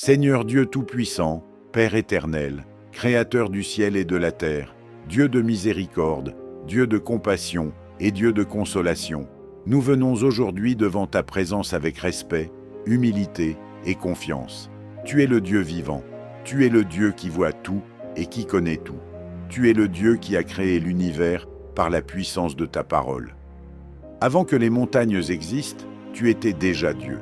Seigneur Dieu Tout-Puissant, Père éternel, Créateur du ciel et de la terre, Dieu de miséricorde, Dieu de compassion et Dieu de consolation, nous venons aujourd'hui devant ta présence avec respect, humilité et confiance. Tu es le Dieu vivant, tu es le Dieu qui voit tout et qui connaît tout. Tu es le Dieu qui a créé l'univers par la puissance de ta parole. Avant que les montagnes existent, tu étais déjà Dieu.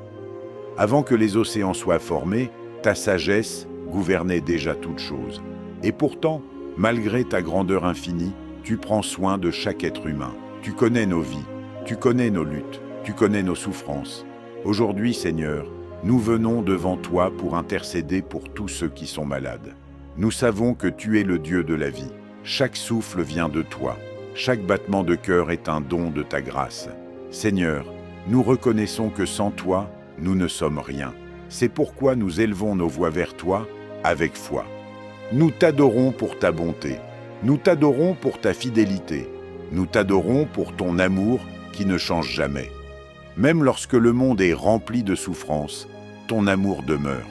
Avant que les océans soient formés, ta sagesse gouvernait déjà toutes choses. Et pourtant, malgré ta grandeur infinie, tu prends soin de chaque être humain. Tu connais nos vies, tu connais nos luttes, tu connais nos souffrances. Aujourd'hui, Seigneur, nous venons devant toi pour intercéder pour tous ceux qui sont malades. Nous savons que tu es le Dieu de la vie. Chaque souffle vient de toi. Chaque battement de cœur est un don de ta grâce. Seigneur, nous reconnaissons que sans toi, nous ne sommes rien. C'est pourquoi nous élevons nos voix vers toi avec foi. Nous t'adorons pour ta bonté. Nous t'adorons pour ta fidélité. Nous t'adorons pour ton amour qui ne change jamais. Même lorsque le monde est rempli de souffrances, ton amour demeure.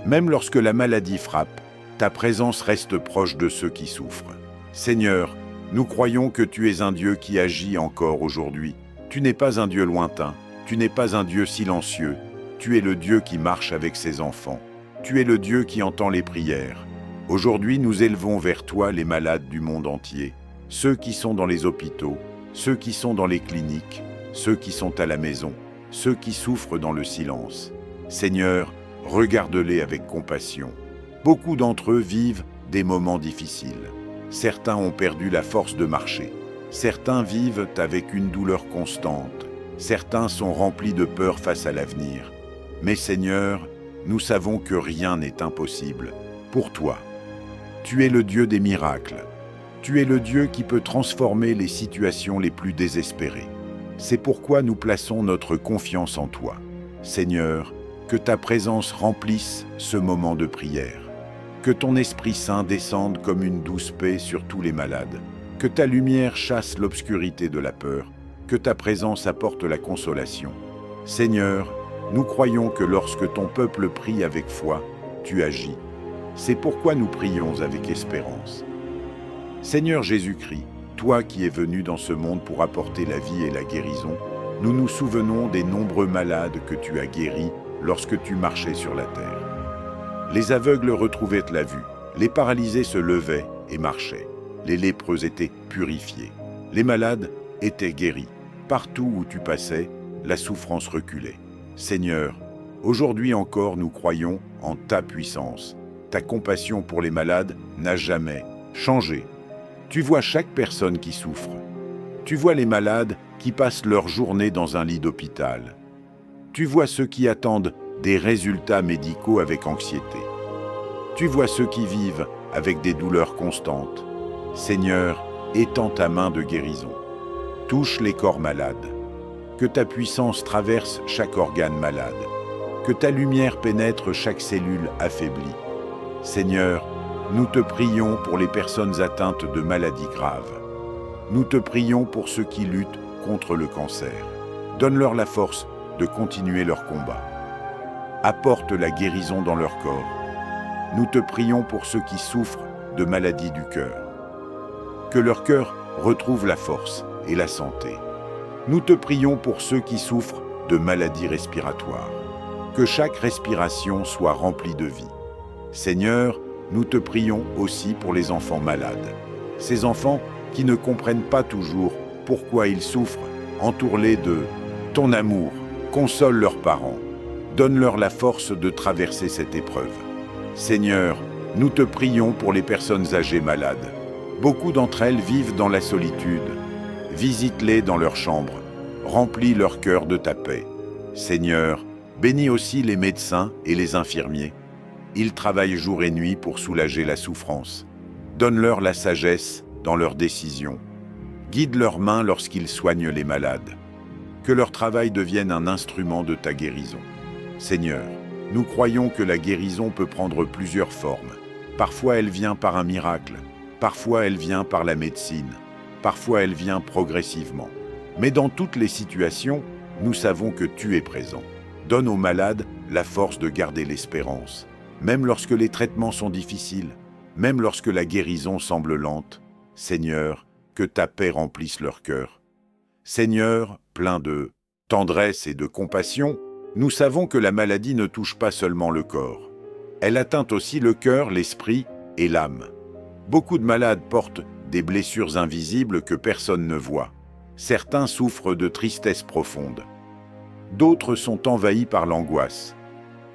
Même lorsque la maladie frappe, ta présence reste proche de ceux qui souffrent. Seigneur, nous croyons que tu es un Dieu qui agit encore aujourd'hui. Tu n'es pas un Dieu lointain, tu n'es pas un Dieu silencieux, tu es le Dieu qui marche avec ses enfants. Tu es le Dieu qui entend les prières. Aujourd'hui, nous élevons vers toi les malades du monde entier, ceux qui sont dans les hôpitaux, ceux qui sont dans les cliniques, ceux qui sont à la maison, ceux qui souffrent dans le silence. Seigneur, regarde-les avec compassion. Beaucoup d'entre eux vivent des moments difficiles. Certains ont perdu la force de marcher. Certains vivent avec une douleur constante. Certains sont remplis de peur face à l'avenir. Mais Seigneur, nous savons que rien n'est impossible pour toi. Tu es le Dieu des miracles. Tu es le Dieu qui peut transformer les situations les plus désespérées. C'est pourquoi nous plaçons notre confiance en toi. Seigneur, que ta présence remplisse ce moment de prière. Que ton Esprit Saint descende comme une douce paix sur tous les malades. Que ta lumière chasse l'obscurité de la peur. Que ta présence apporte la consolation. Seigneur, nous croyons que lorsque ton peuple prie avec foi, tu agis. C'est pourquoi nous prions avec espérance. Seigneur Jésus-Christ, toi qui es venu dans ce monde pour apporter la vie et la guérison, nous nous souvenons des nombreux malades que tu as guéris lorsque tu marchais sur la terre. Les aveugles retrouvaient la vue, les paralysés se levaient et marchaient, les lépreux étaient purifiés, les malades étaient guéris. Partout où tu passais, la souffrance reculait. Seigneur, aujourd'hui encore nous croyons en ta puissance. Ta compassion pour les malades n'a jamais changé. Tu vois chaque personne qui souffre. Tu vois les malades qui passent leur journée dans un lit d'hôpital. Tu vois ceux qui attendent des résultats médicaux avec anxiété. Tu vois ceux qui vivent avec des douleurs constantes. Seigneur, étends ta main de guérison. Touche les corps malades. Que ta puissance traverse chaque organe malade. Que ta lumière pénètre chaque cellule affaiblie. Seigneur, nous te prions pour les personnes atteintes de maladies graves. Nous te prions pour ceux qui luttent contre le cancer. Donne-leur la force de continuer leur combat. Apporte la guérison dans leur corps. Nous te prions pour ceux qui souffrent de maladies du cœur. Que leur cœur retrouve la force et la santé. Nous te prions pour ceux qui souffrent de maladies respiratoires. Que chaque respiration soit remplie de vie. Seigneur, nous te prions aussi pour les enfants malades. Ces enfants qui ne comprennent pas toujours pourquoi ils souffrent, entoure-les de ton amour, console leurs parents, donne-leur la force de traverser cette épreuve. Seigneur, nous te prions pour les personnes âgées malades. Beaucoup d'entre elles vivent dans la solitude. Visite-les dans leur chambre, remplis leur cœur de ta paix. Seigneur, bénis aussi les médecins et les infirmiers. Ils travaillent jour et nuit pour soulager la souffrance. Donne-leur la sagesse dans leurs décisions. Guide leurs mains lorsqu'ils soignent les malades. Que leur travail devienne un instrument de ta guérison. Seigneur, nous croyons que la guérison peut prendre plusieurs formes. Parfois elle vient par un miracle, parfois elle vient par la médecine, parfois elle vient progressivement. Mais dans toutes les situations, nous savons que tu es présent. Donne aux malades la force de garder l'espérance. même lorsque les traitements sont difficiles, même lorsque la guérison semble lente. Seigneur, que ta paix remplisse leur cœur. Seigneur, plein de tendresse et de compassion, nous savons que la maladie ne touche pas seulement le corps. Elle atteint aussi le cœur, l'esprit et l'âme. Beaucoup de malades portent des blessures invisibles que personne ne voit. Certains souffrent de tristesse profonde. D'autres sont envahis par l'angoisse.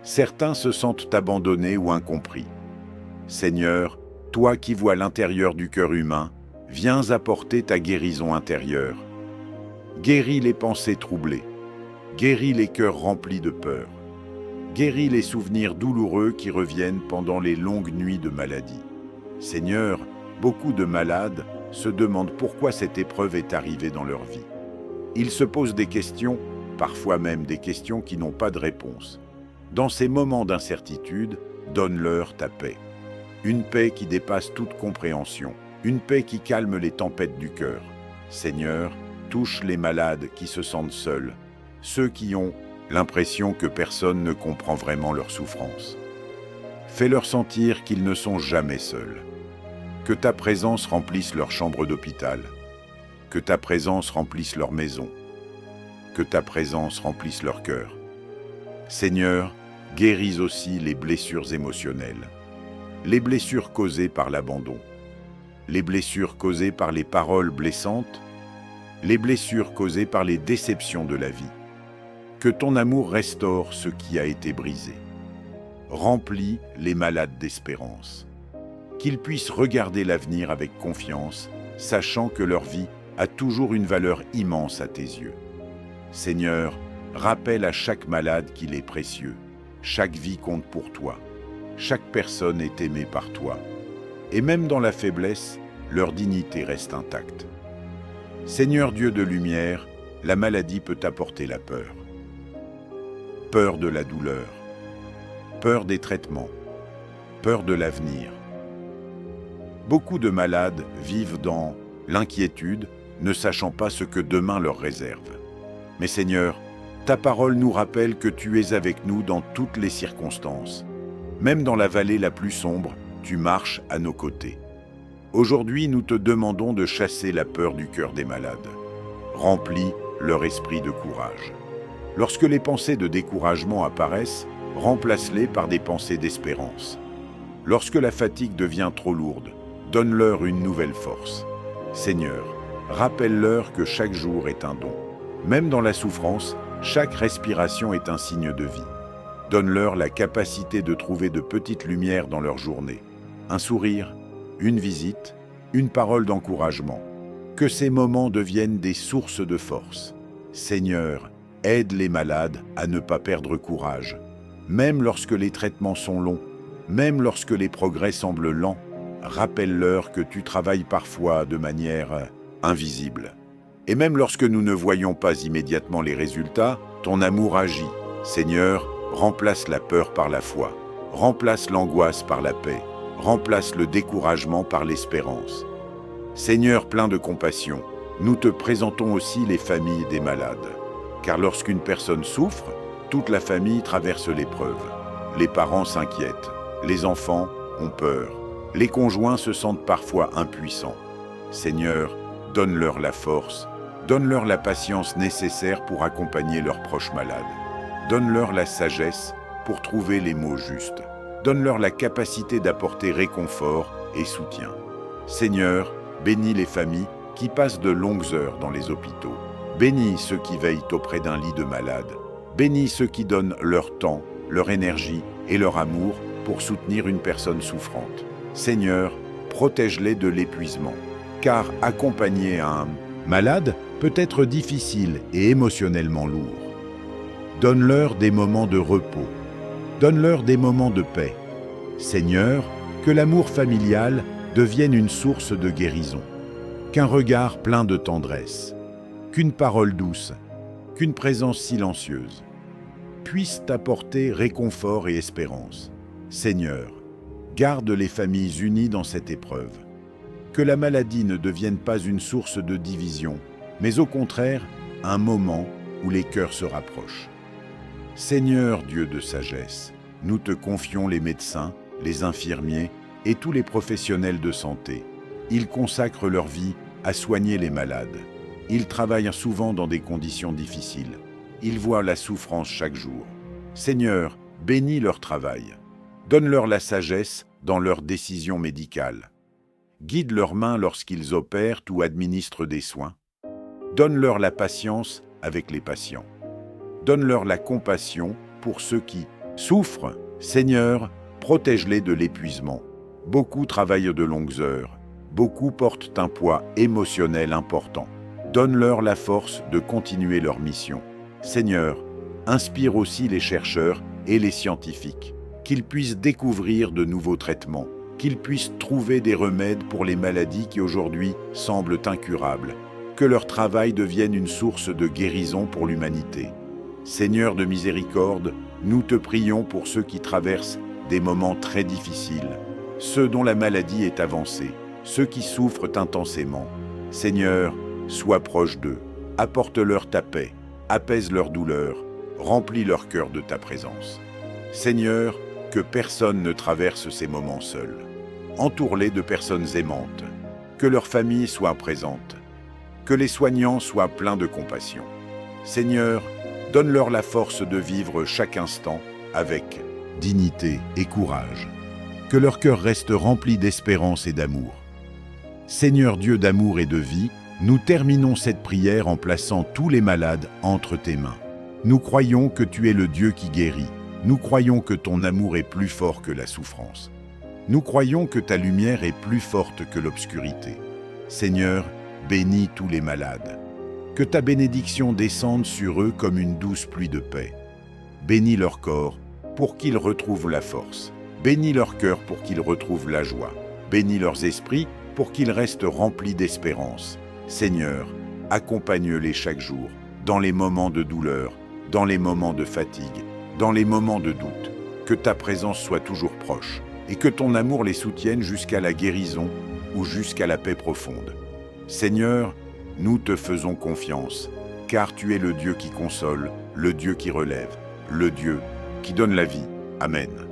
Certains se sentent abandonnés ou incompris. Seigneur, toi qui vois l'intérieur du cœur humain, viens apporter ta guérison intérieure. Guéris les pensées troublées. Guéris les cœurs remplis de peur. Guéris les souvenirs douloureux qui reviennent pendant les longues nuits de maladie. Seigneur, beaucoup de malades se demandent pourquoi cette épreuve est arrivée dans leur vie. Ils se posent des questions, parfois même des questions qui n'ont pas de réponse. Dans ces moments d'incertitude, donne-leur ta paix. Une paix qui dépasse toute compréhension, une paix qui calme les tempêtes du cœur. Seigneur, touche les malades qui se sentent seuls, ceux qui ont l'impression que personne ne comprend vraiment leur souffrance. Fais-leur sentir qu'ils ne sont jamais seuls. Que ta présence remplisse leur chambre d'hôpital. Que ta présence remplisse leur maison. Que ta présence remplisse leur cœur. Seigneur, guéris aussi les blessures émotionnelles. Les blessures causées par l'abandon. Les blessures causées par les paroles blessantes. Les blessures causées par les déceptions de la vie. Que ton amour restaure ce qui a été brisé. Remplis les malades d'espérance. Qu'ils puissent regarder l'avenir avec confiance, sachant que leur vie a toujours une valeur immense à tes yeux. Seigneur, rappelle à chaque malade qu'il est précieux. Chaque vie compte pour toi. Chaque personne est aimée par toi. Et même dans la faiblesse, leur dignité reste intacte. Seigneur Dieu de lumière, la maladie peut apporter la peur. Peur de la douleur. Peur des traitements. Peur de l'avenir. Beaucoup de malades vivent dans l'inquiétude, ne sachant pas ce que demain leur réserve. Mais Seigneur, ta parole nous rappelle que tu es avec nous dans toutes les circonstances. Même dans la vallée la plus sombre, tu marches à nos côtés. Aujourd'hui, nous te demandons de chasser la peur du cœur des malades. Remplis leur esprit de courage. Lorsque les pensées de découragement apparaissent, remplace-les par des pensées d'espérance. Lorsque la fatigue devient trop lourde, donne-leur une nouvelle force. Seigneur, rappelle-leur que chaque jour est un don. Même dans la souffrance, chaque respiration est un signe de vie. Donne-leur la capacité de trouver de petites lumières dans leur journée. Un sourire, une visite, une parole d'encouragement. Que ces moments deviennent des sources de force. Seigneur, aide les malades à ne pas perdre courage. Même lorsque les traitements sont longs, même lorsque les progrès semblent lents, rappelle-leur que tu travailles parfois de manière invisible. Et même lorsque nous ne voyons pas immédiatement les résultats, ton amour agit. Seigneur, remplace la peur par la foi. Remplace l'angoisse par la paix. Remplace le découragement par l'espérance. Seigneur plein de compassion, nous te présentons aussi les familles des malades. Car lorsqu'une personne souffre, toute la famille traverse l'épreuve. Les parents s'inquiètent, les enfants ont peur, les conjoints se sentent parfois impuissants. Seigneur, donne-leur la force, donne-leur la patience nécessaire pour accompagner leurs proches malades. Donne-leur la sagesse pour trouver les mots justes. Donne-leur la capacité d'apporter réconfort et soutien. Seigneur, bénis les familles qui passent de longues heures dans les hôpitaux. Bénis ceux qui veillent auprès d'un lit de malade. Bénis ceux qui donnent leur temps, leur énergie et leur amour pour soutenir une personne souffrante. Seigneur, protège-les de l'épuisement, car accompagner un malade peut être difficile et émotionnellement lourd. Donne-leur des moments de repos. Donne-leur des moments de paix. Seigneur, que l'amour familial devienne une source de guérison. Qu'un regard plein de tendresse, qu'une parole douce, qu'une présence silencieuse puisse t'apporter réconfort et espérance. Seigneur, garde les familles unies dans cette épreuve. Que la maladie ne devienne pas une source de division, mais au contraire, un moment où les cœurs se rapprochent. Seigneur Dieu de sagesse, nous te confions les médecins, les infirmiers et tous les professionnels de santé. Ils consacrent leur vie à soigner les malades. Ils travaillent souvent dans des conditions difficiles. Ils voient la souffrance chaque jour. Seigneur, bénis leur travail. Donne-leur la sagesse dans leurs décisions médicales. Guide leurs mains lorsqu'ils opèrent ou administrent des soins. Donne-leur la patience avec les patients. Donne-leur la compassion pour ceux qui souffrent. Seigneur, protège-les de l'épuisement. Beaucoup travaillent de longues heures. Beaucoup portent un poids émotionnel important. Donne-leur la force de continuer leur mission. Seigneur, inspire aussi les chercheurs et les scientifiques, qu'ils puissent découvrir de nouveaux traitements, qu'ils puissent trouver des remèdes pour les maladies qui aujourd'hui semblent incurables, que leur travail devienne une source de guérison pour l'humanité. Seigneur de miséricorde, nous te prions pour ceux qui traversent des moments très difficiles, ceux dont la maladie est avancée, ceux qui souffrent intensément. Seigneur, sois proche d'eux, apporte-leur ta paix, apaise leur douleur, remplis leur cœur de ta présence. Seigneur, que personne ne traverse ces moments seul. Entoure-les de personnes aimantes, que leur famille soit présente, que les soignants soient pleins de compassion. Seigneur, donne-leur la force de vivre chaque instant avec dignité et courage. Que leur cœur reste rempli d'espérance et d'amour. Seigneur Dieu d'amour et de vie, nous terminons cette prière en plaçant tous les malades entre tes mains. Nous croyons que tu es le Dieu qui guérit. Nous croyons que ton amour est plus fort que la souffrance. Nous croyons que ta lumière est plus forte que l'obscurité. Seigneur, bénis tous les malades. Que ta bénédiction descende sur eux comme une douce pluie de paix. Bénis leur corps pour qu'ils retrouvent la force. Bénis leur cœur pour qu'ils retrouvent la joie. Bénis leurs esprits pour qu'ils restent remplis d'espérance. Seigneur, accompagne-les chaque jour, dans les moments de douleur, dans les moments de fatigue, dans les moments de doute. Que ta présence soit toujours proche et que ton amour les soutienne jusqu'à la guérison ou jusqu'à la paix profonde. Seigneur, nous te faisons confiance, car tu es le Dieu qui console, le Dieu qui relève, le Dieu qui donne la vie. Amen.